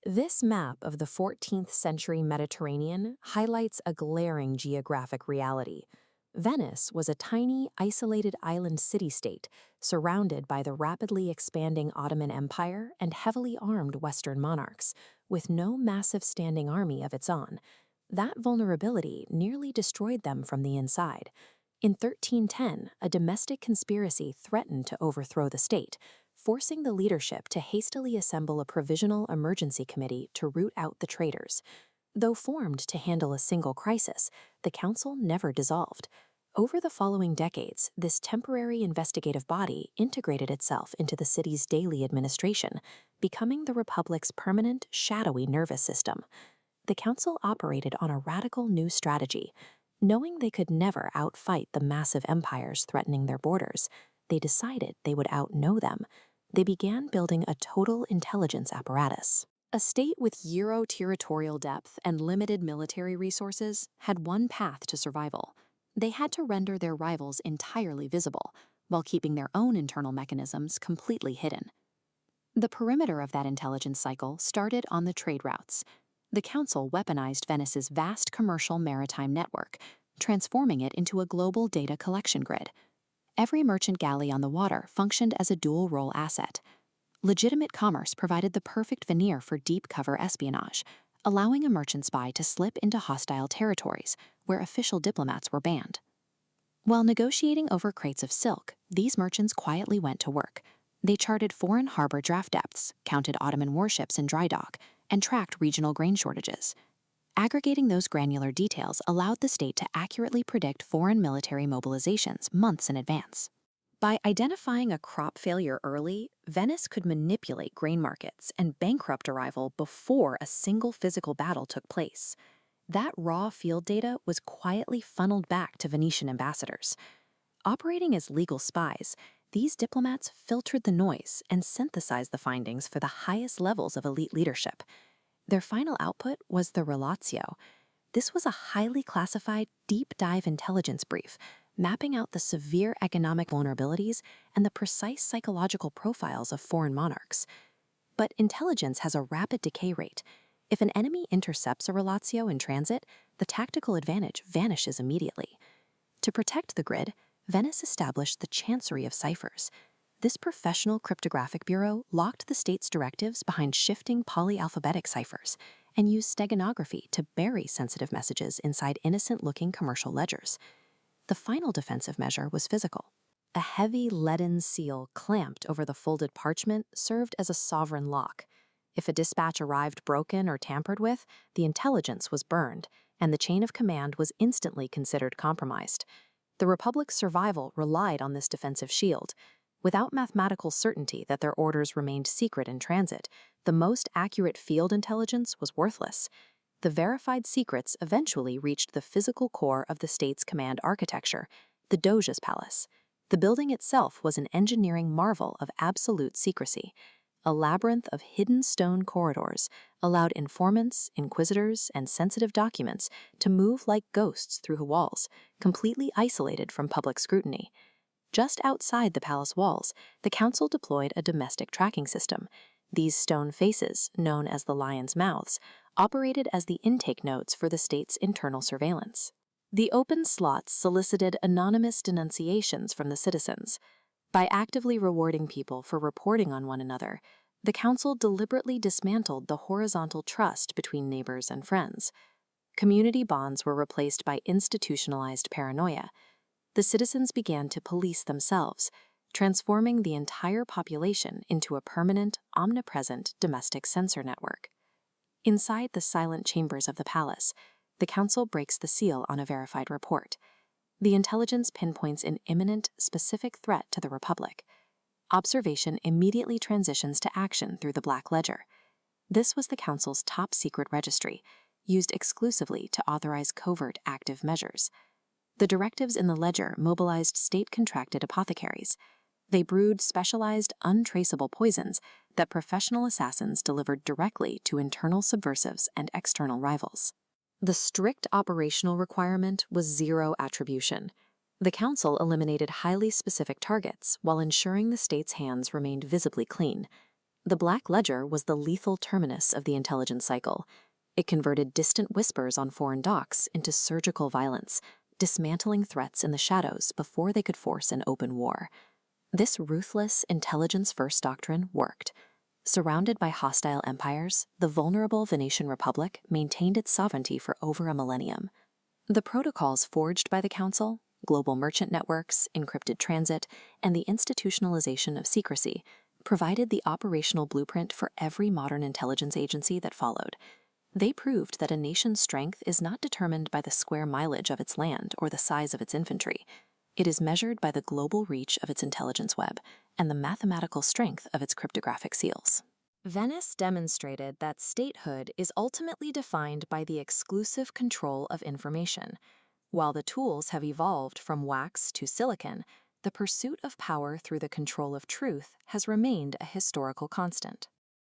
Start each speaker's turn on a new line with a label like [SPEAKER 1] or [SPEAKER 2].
[SPEAKER 1] This map of the 14th century Mediterranean highlights a glaring geographic reality. Venice was a tiny, isolated island city-state surrounded by the rapidly expanding Ottoman Empire and heavily armed Western monarchs, with no massive standing army of its own. That vulnerability nearly destroyed them from the inside. In 1310, a domestic conspiracy threatened to overthrow the state, forcing the leadership to hastily assemble a provisional emergency committee to root out the traitors. Though formed to handle a single crisis, the council never dissolved. Over the following decades, this temporary investigative body integrated itself into the city's daily administration, becoming the Republic's permanent, shadowy nervous system. The council operated on a radical new strategy. Knowing they could never outfight the massive empires threatening their borders, they decided they would outknow them. They began building a total intelligence apparatus. A state with zero territorial depth and limited military resources had one path to survival. They had to render their rivals entirely visible, while keeping their own internal mechanisms completely hidden. The perimeter of that intelligence cycle started on the trade routes. The council weaponized Venice's vast commercial maritime network, transforming it into a global data collection grid. Every merchant galley on the water functioned as a dual-role asset. Legitimate commerce provided the perfect veneer for deep-cover espionage, allowing a merchant spy to slip into hostile territories where official diplomats were banned. While negotiating over crates of silk, these merchants quietly went to work. They charted foreign harbor draft depths, counted Ottoman warships in dry dock, and tracked regional grain shortages. Aggregating those granular details allowed the state to accurately predict foreign military mobilizations months in advance. By identifying a crop failure early, Venice could manipulate grain markets and bankrupt a rival before a single physical battle took place. That raw field data was quietly funneled back to Venetian ambassadors. Operating as legal spies, these diplomats filtered the noise and synthesized the findings for the highest levels of elite leadership. Their final output was the Relatio. This was a highly classified, deep-dive intelligence brief, mapping out the severe economic vulnerabilities and the precise psychological profiles of foreign monarchs. But intelligence has a rapid decay rate. If an enemy intercepts a Relatio in transit, the tactical advantage vanishes immediately. To protect the grid, Venice established the Chancery of Ciphers. This professional cryptographic bureau locked the state's directives behind shifting polyalphabetic ciphers and used steganography to bury sensitive messages inside innocent-looking commercial ledgers. The final defensive measure was physical. A heavy leaden seal clamped over the folded parchment served as a sovereign lock. If a dispatch arrived broken or tampered with, the intelligence was burned, and the chain of command was instantly considered compromised. The Republic's survival relied on this defensive shield. Without mathematical certainty that their orders remained secret in transit, the most accurate field intelligence was worthless. The verified secrets eventually reached the physical core of the state's command architecture, the Doge's Palace. The building itself was an engineering marvel of absolute secrecy. A labyrinth of hidden stone corridors allowed informants, inquisitors, and sensitive documents to move like ghosts through the walls, completely isolated from public scrutiny. Just outside the palace walls, the council deployed a domestic tracking system. These stone faces, known as the lion's mouths, operated as the intake nodes for the state's internal surveillance. The open slots solicited anonymous denunciations from the citizens. By actively rewarding people for reporting on one another, the council deliberately dismantled the horizontal trust between neighbors and friends. Community bonds were replaced by institutionalized paranoia. The citizens began to police themselves, transforming the entire population into a permanent, omnipresent domestic censor network. Inside the silent chambers of the palace, the council breaks the seal on a verified report. The intelligence pinpoints an imminent, specific threat to the Republic. Observation immediately transitions to action through the Black Ledger. This was the council's top-secret registry, used exclusively to authorize covert active measures. The directives in the ledger mobilized state-contracted apothecaries. They brewed specialized, untraceable poisons that professional assassins delivered directly to internal subversives and external rivals. The strict operational requirement was zero attribution. The council eliminated highly specific targets while ensuring the state's hands remained visibly clean. The Black Ledger was the lethal terminus of the intelligence cycle. It converted distant whispers on foreign docks into surgical violence, dismantling threats in the shadows before they could force an open war. This ruthless intelligence-first doctrine worked. Surrounded by hostile empires, the vulnerable Venetian Republic maintained its sovereignty for over a millennium. The protocols forged by the Council, global merchant networks, encrypted transit, and the institutionalization of secrecy provided the operational blueprint for every modern intelligence agency that followed. They proved that a nation's strength is not determined by the square mileage of its land or the size of its infantry. It is measured by the global reach of its intelligence web and the mathematical strength of its cryptographic seals. Venice demonstrated that statehood is ultimately defined by the exclusive control of information. While the tools have evolved from wax to silicon, the pursuit of power through the control of truth has remained a historical constant.